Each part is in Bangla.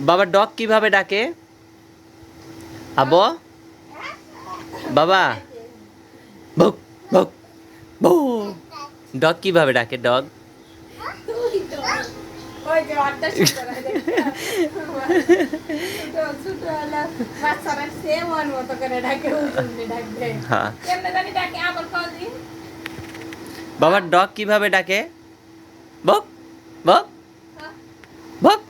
বাবা ডগ কিভাবে ডাকে? আব্বু বাবা ভুক ভুক ভু। ডগ কিভাবে ডাকে? ডগ হ্যাঁ বাবা ডগ কিভাবে ডাকে? বক বক বক।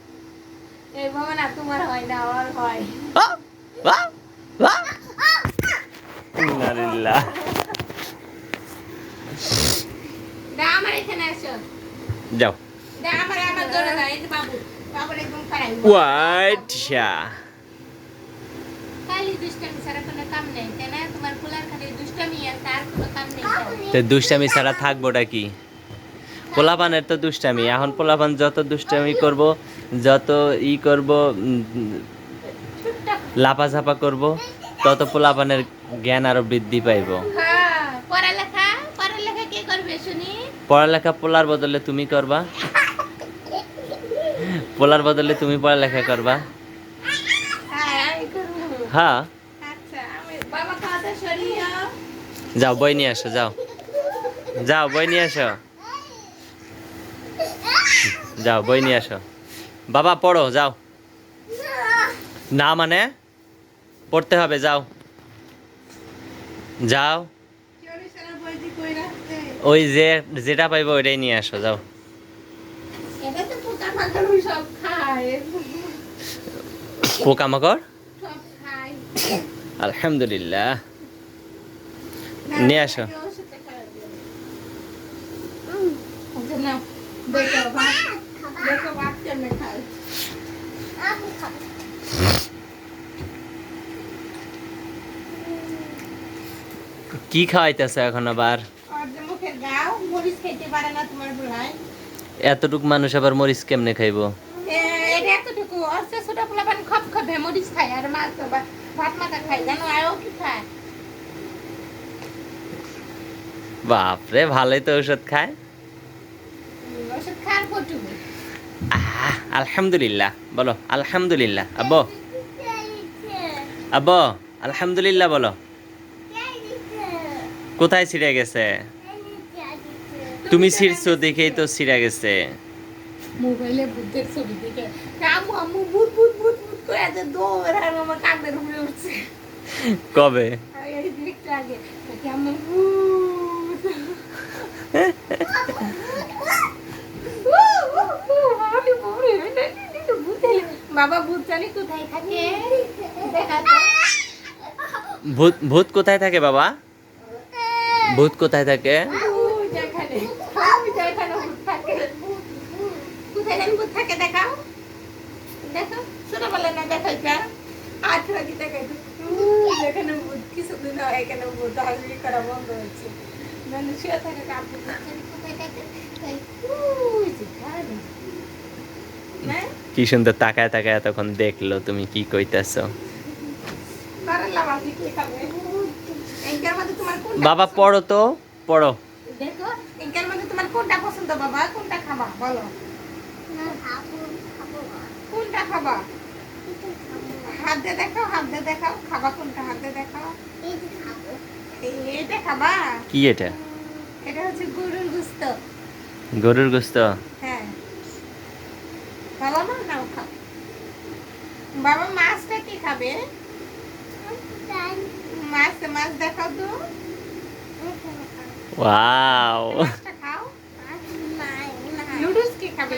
এই বাবা না তোমার হয় না আমার হয়। ইন্নালিল্লাহ। দা আমার এখানে আসো। যাও দা আমার জোরে দাও এই যে বাবু বাবুর একদম খারাপ। ওয়াইটশা খালি দুষ্টামি ছাড়া কোনো কাম নেই তাই না? তোমার পোলার খালি দুষ্টামি আর তার কোনো কাম নেই। তো দুষ্টামি ছাড়া থাকবোটা কি? পোলাপানের তো দুষ্টামি, এখন পোলাপান যত দুষ্টামি করব, যত করব, লাপাঝাপা করব, তত পোলাপানের জ্ঞান আরো বৃদ্ধি পাইব। হ্যাঁ পড়ালেখা পড়ালেখা কে করবে শুনি? পড়ালেখা পোলার বদলে তুমি করবা, পোলার বদলে তুমি পড়ালেখা করবা। হ্যাঁ আমি করব। হ্যাঁ আচ্ছা আমি বাবা খাওয়াতে সরিয়ে যাও বই নিয়ে আসো, যাও যাও বই নিয়ে আসো, যাও বই নিয়ে আসো। বাবা পড়ো যাও। না মানে পড়তে হবে, যাও যাও। চুরি সারা বইটি কই রাখছে? ওই যেটা পাইবো ওইটাই নিয়ে আসো, যাও। এটা তো পোকা মাকড় সব খায়। পোকামাকড় সব খায়। আলহামদুলিল্লাহ। নিয়ে আসো। দেখো ভাত কেমনে খায়। কি খাওয়াইতেছে এখন আবার? আর যে মুখের গাও মরিচ খেতে পারে না তোমার বুড়াই। এতটুক মানুষ আবার মরিচ কেমনে খাইবো? এটা এতটুকু অর্থে ছোট পোলাপান খপ খপে মরিচ খায় আর মাছ তো ভাত মাথা খায় জানো আর ও কি খায়? বাপরে ভালোই তো ঔষধ খায়। ওষুধ খাওয়ার পটু। আলহামদুলিল্লাহ বলো, আলহামদুলিল্লাহ। আব্বু আব্বু আলহামদুলিল্লাহ বলো। কোথায় ছিঁড়ে গেছে? তুমি ছিঁড়ছো দেখেই তো ছিঁড়ে গেছে। মোবাইলে ভূতের ছবি দেখে আম্মু আম্মু ভূত ভূত ভূত ভূত করে এত দৌড় আর আমার কাঁধের উপরে উঠছে। কবে? এই দেখতে আগে নাকি আম্মু ভূত। বাবা ভূত জানি কোথায় থাকে? দেখা তো। ভূত ভূত কোথায় থাকে বাবা? ভূত কোথায় থাকে? ওই যেখানে ভূত থাকে। কোথায় জানি ভূত থাকে দেখাও। দেখো ছোটবেলা না দেখাইছা? আজ নাকি দেখাইছো? যেখানে ভূত কিছুদিন হয় এখানে ভূত হাসি করা বন্ধ হচ্ছে। মানে শুয়ে থাকে কাপড় কোথায় থাকে? ওই যেখানে। না? কি সুন্দর তাকায় তাকায় তখন দেখলো তুমি কি কইতাছো। করলা ভাজি কে খাবে? এঙ্কার মধ্যে তোমার কোনটা বাবা পছন্দ? পড়ো তো, পড়ো। দেখো এঙ্কার মধ্যে তোমার কোনটা পছন্দ বাবা? কোনটা খাবা বলো? কোনটা খাবা? হাত দিয়ে দেখাও, হাত দিয়ে দেখাও। খাবা কোনটা? হাত দিয়ে দেখাও। এটা খাবা? কি এটা? এটা হচ্ছে গরুর গোশত। গরুর গোশত? হ্যাঁ বাবা মা নাও খাও। বাবা মাছটা কি খাবে? মাছ মাছ দেখাও তো। ওয়াও মাছটা খাও। নুডলস কি খাবে?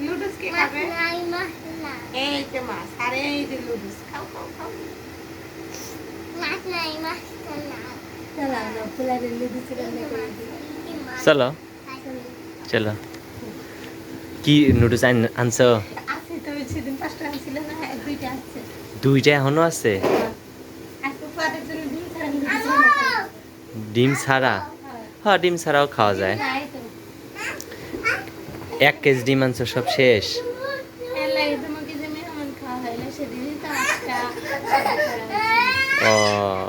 নুডলস কি খাবে? এই যে মাছ আর এই যে নুডলস খাও খাও খাও। চলো আমরা ফুলারের নুডলস রান্না করে দিই। চলো চলো। কি নুডলস আনছো? আছে তো সেদিন 5টা আনছিল না? দুইটা আছে। দুইটা এখনো আছে? আজকে ফুলারের জন্য ডিম ছাড়া নুডলস রান্না করব। ডিম ছাড়া? হ্যাঁ ডিম ছাড়াও খাওয়া যায়। নাই তো 1 কেজি ডিম আনছো, সব শেষ? এলা এই তোমাকে যে মেহমান খাওয়া হইলো সেদিনই তো আজটা। ও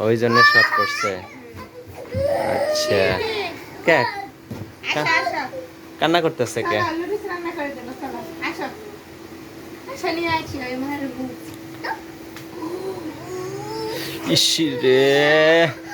ওই জন্য শর্ট করছে। আচ্ছা কে আসো আসো কান্না করতেছে কে? চলো নুডলস রান্না করে দেবো চলো আসো মাংস নিয়ে আছি ওই মায়ের মুখ ইস রে